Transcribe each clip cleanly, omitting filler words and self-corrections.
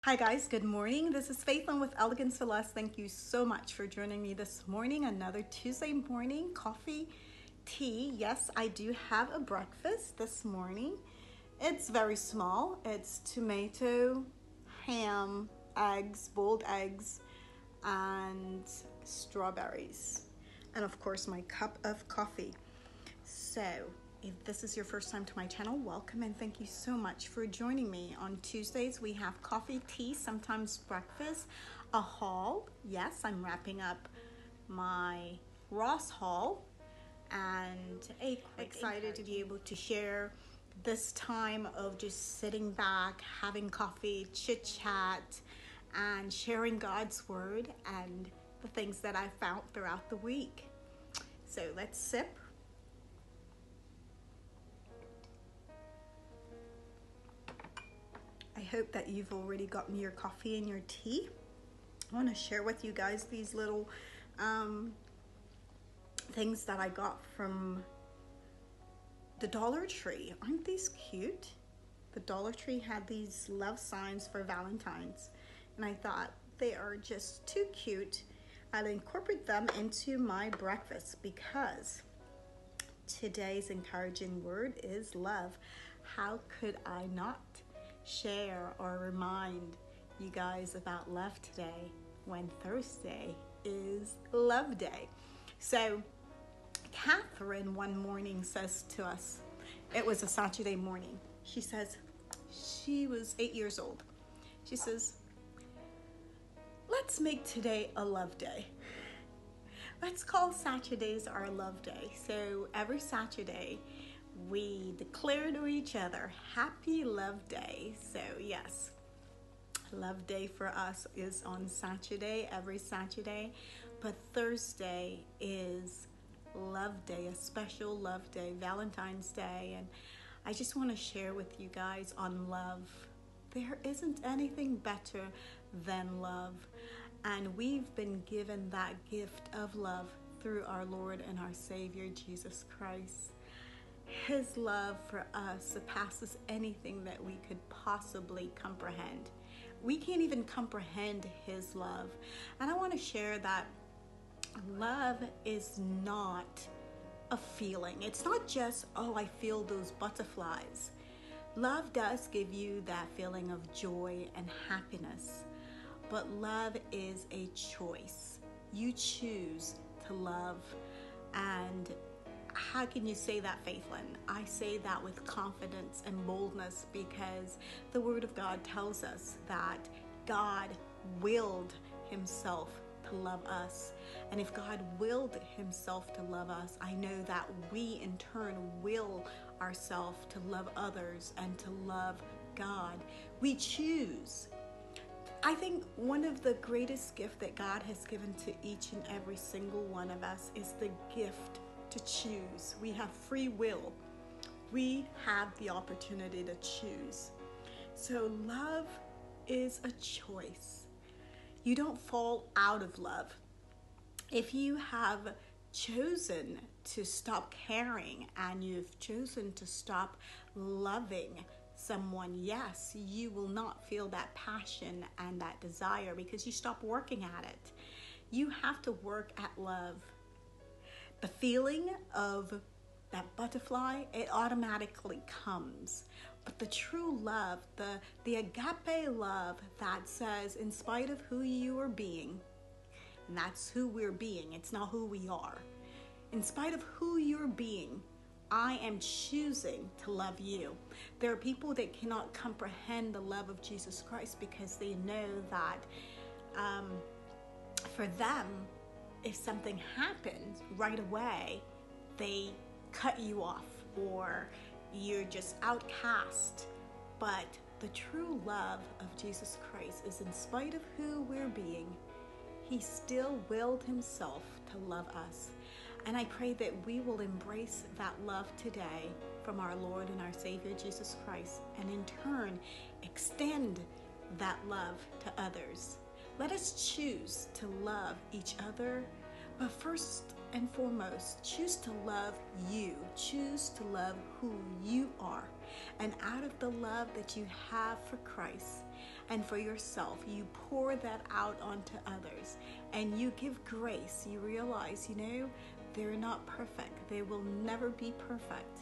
Hi guys, good morning. This is Faithlyn with Elegance Celeste. Thank you so much for joining me this morning. Another Tuesday morning coffee, tea. Yes, I do have a breakfast this morning. It's very small. It's tomato, ham, eggs, boiled eggs, and strawberries. And of course, my cup of coffee. So, if this is your first time to my channel, welcome and thank you so much for joining me. On Tuesdays, we have coffee, tea, sometimes breakfast, a haul. Yes, I'm wrapping up my Ross haul and excited to be able to share this time of just sitting back, having coffee, chit chat, and sharing God's word and the things that I found throughout the week. So let's sip. I hope that you've already gotten your coffee and your tea. I want to share with you guys these little things that I got from the Dollar Tree. Aren't these cute? The Dollar Tree had these love signs for Valentines, and I thought they are just too cute. I'll incorporate them into my breakfast because today's encouraging word is love. How could I not share or remind you guys about love today when Thursday is Love Day? So Catherine one morning says to us, it was a Saturday morning, she says, she was 8 years old. She says, let's make today a love day. Let's call Saturdays our love day. So every Saturday we declare to each other, happy love day. So yes, love day for us is on Saturday, every Saturday, but Thursday is love day, a special love day, Valentine's Day. And I just want to share with you guys on love. There isn't anything better than love, and we've been given that gift of love through our Lord and our Savior Jesus Christ. His love for us surpasses anything that we could possibly comprehend. We can't even comprehend His love. And I want to share that love is not a feeling. It's not just, oh, I feel those butterflies. Love does give you that feeling of joy and happiness, but love is a choice. You choose to love. And how can you say that, Faithlyn? I say that with confidence and boldness because the Word of God tells us that God willed Himself to love us. And if God willed Himself to love us, I know that we in turn will ourselves to love others and to love God. We choose. I think one of the greatest gifts that God has given to each and every single one of us is the gift to choose. We have free will. We have the opportunity to choose. So love is a choice. You don't fall out of love. If you have chosen to stop caring and you've chosen to stop loving someone, yes, you will not feel that passion and that desire because you stop working at it. You have to work at love. The feeling of that butterfly, it automatically comes. But the true love, the agape love that says, in spite of who you are being, and that's who we're being, it's not who we are. In spite of who you're being, I am choosing to love you. There are people that cannot comprehend the love of Jesus Christ because they know that for them, if something happens right away, they cut you off or you're just outcast. But the true love of Jesus Christ is in spite of who we're being, He still willed Himself to love us. And I pray that we will embrace that love today from our Lord and our Savior Jesus Christ, and in turn extend that love to others. Let us choose to love each other, but first and foremost, choose to love you. Choose to love who you are. And out of the love that you have for Christ and for yourself, you pour that out onto others and you give grace. You realize, they're not perfect. They will never be perfect.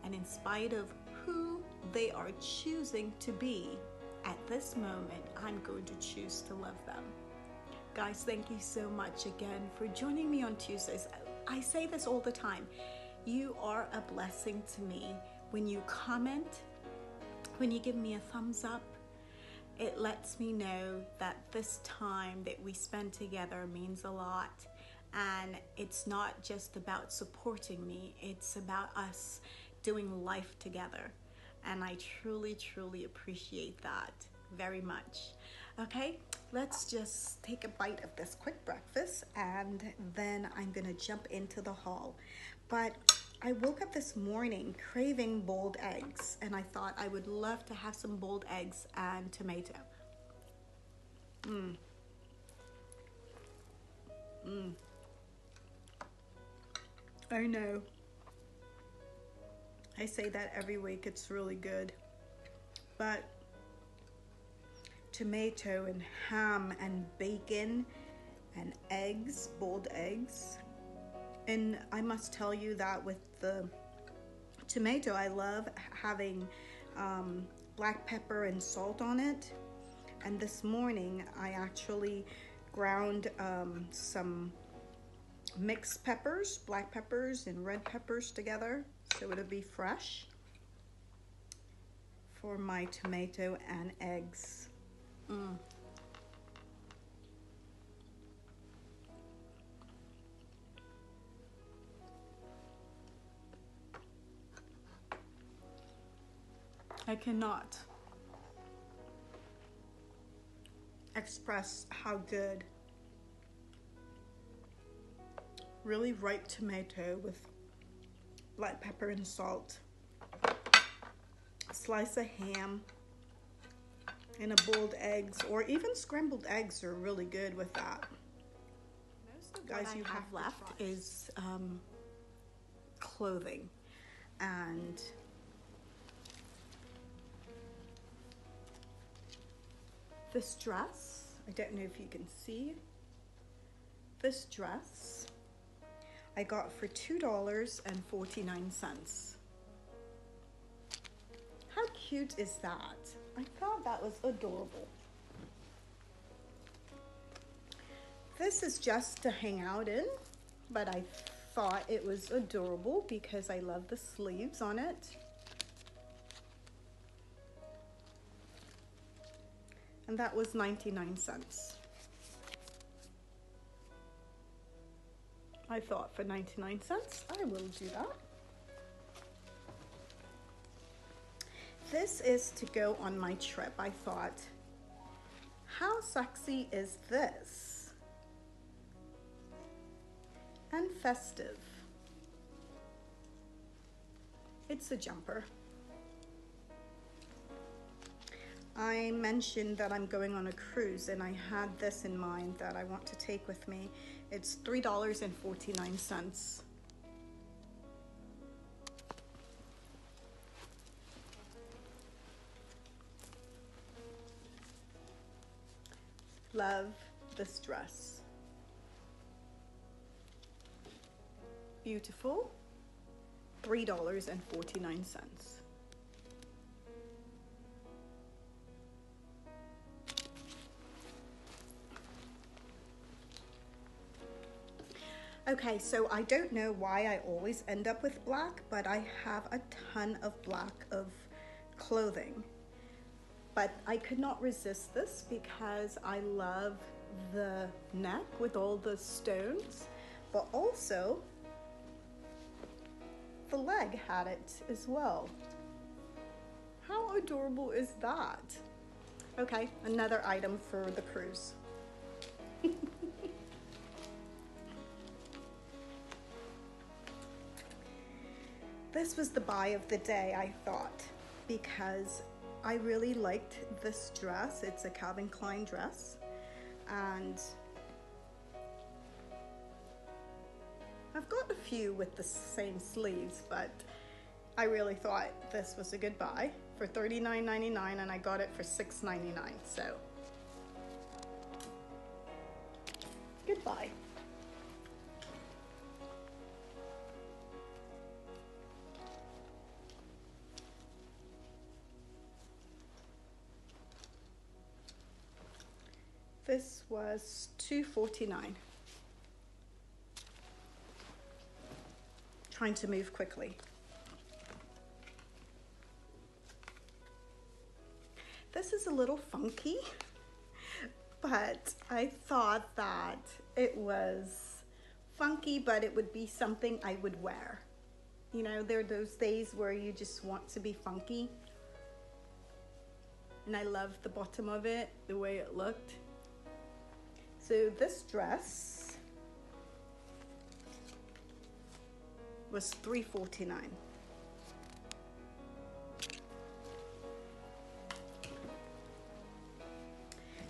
And in spite of who they are choosing to be at this moment, I'm going to choose to love them. Guys, thank you so much again for joining me on Tuesdays. I say this all the time. You are a blessing to me. When you comment, when you give me a thumbs up, it lets me know that this time that we spend together means a lot. And it's not just about supporting me, it's about us doing life together. And I truly, truly appreciate that very much. Okay, let's just take a bite of this quick breakfast and then I'm gonna jump into the haul. But I woke up this morning craving boiled eggs and I thought I would love to have some boiled eggs and tomato. I know. I say that every week, it's really good. But tomato and ham and bacon and eggs, boiled eggs. And I must tell you that with the tomato, I love having black pepper and salt on it. And this morning, I actually ground some mixed peppers, black peppers and red peppers together, so it'll be fresh for my tomato and eggs. I cannot express how good really ripe tomato with black pepper and salt, a slice of ham, and a boiled eggs, or even scrambled eggs are really good with that. Most of guys, you have left is clothing, and this dress, I don't know if you can see, this dress I got for $2.49. How cute is that? I thought that was adorable. This is just to hang out in, but I thought it was adorable because I love the sleeves on it. And that was 99 cents. I thought for 99 cents, I will do that. This is to go on my trip. I thought, how sexy is this? And festive. It's a jumper. I mentioned that I'm going on a cruise and I had this in mind that I want to take with me. It's $3.49. Love this dress. Beautiful. $3.49. Okay, so I don't know why I always end up with black, but I have a ton of black of clothing. But I could not resist this because I love the neck with all the stones, but also the leg had it as well. How adorable is that? Okay, another item for the cruise. This was the buy of the day, I thought, because I really liked this dress. It's a Calvin Klein dress, and I've got a few with the same sleeves, but I really thought this was a good buy for $39.99, and I got it for $6.99, so good buy. This was $2.49. Trying to move quickly. This is a little funky, but I thought that it was funky, but it would be something I would wear. You know, there are those days where you just want to be funky. And I loved the bottom of it, the way it looked. So this dress was $3.49.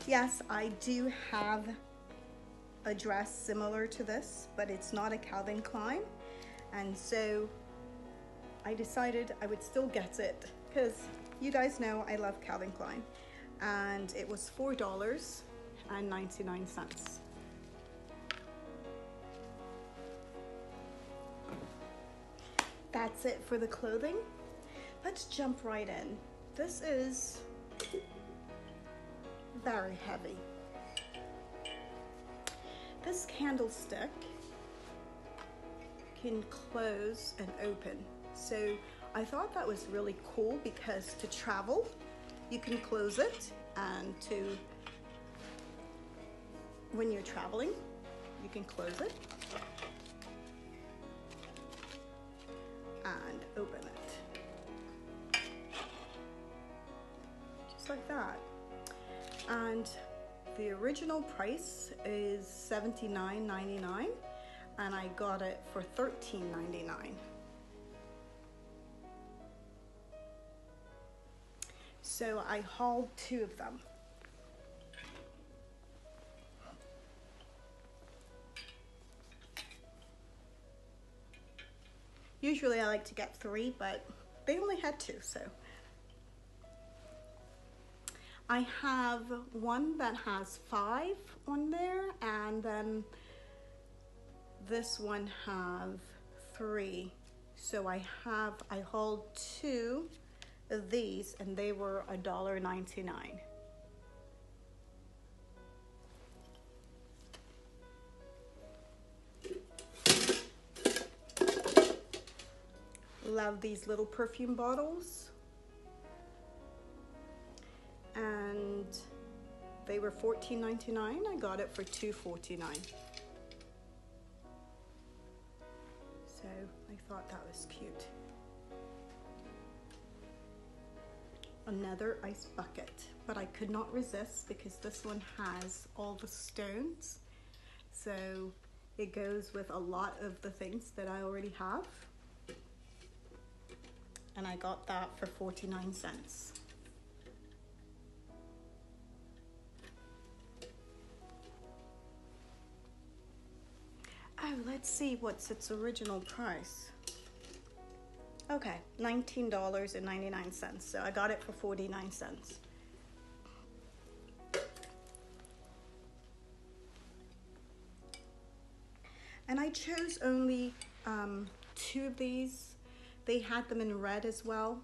Yes, I do have a dress similar to this, but it's not a Calvin Klein. And so I decided I would still get it because you guys know I love Calvin Klein. And it was $4.99. That's it for the clothing. Let's jump right in. This is very heavy. This candlestick can close and open. So I thought that was really cool because to travel, you can close it, and when you're traveling, you can close it and open it. Just like that. And the original price is $79.99, and I got it for $13.99. So I hauled 2 of them. Usually I like to get 3, but they only had 2, so. I have one that has 5 on there, and then this one have 3. So I hauled 2 of these, and they were $1.99. Love these little perfume bottles. And they were $14.99. I got it for $2.49. So I thought that was cute. Another ice bucket, but I could not resist because this one has all the stones. So it goes with a lot of the things that I already have. And I got that for 49 cents. Oh, let's see what's its original price. Okay, $19.99. So I got it for 49 cents. And I chose only 2 of these. They had them in red as well,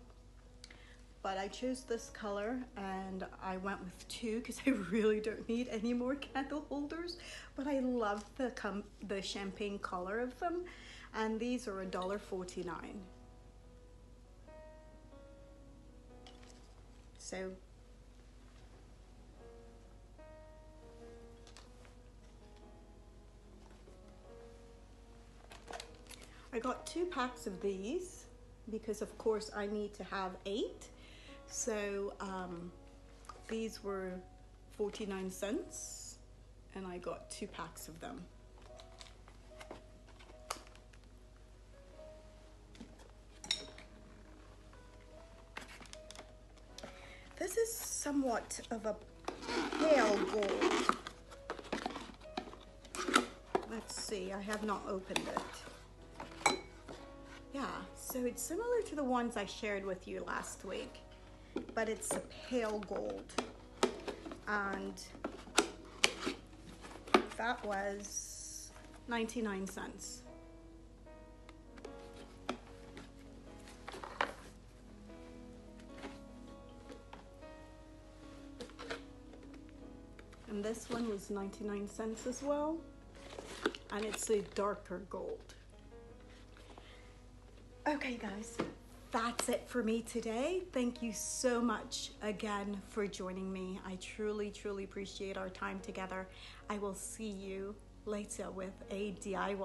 but I chose this color and I went with 2 because I really don't need any more candle holders, but I love the champagne color of them, and these are $1.49. So I got 2 packs of these because of course I need to have 8. So these were 49 cents and I got 2 packs of them. This is somewhat of a pale gold. Let's see, I have not opened it. Yeah, So it's similar to the ones I shared with you last week, but it's a pale gold. And that was 99 cents. And this one was 99 cents as well. And it's a darker gold. Okay guys, that's it for me today. Thank you so much again for joining me. I truly, truly appreciate our time together. I will see you later with a DIY.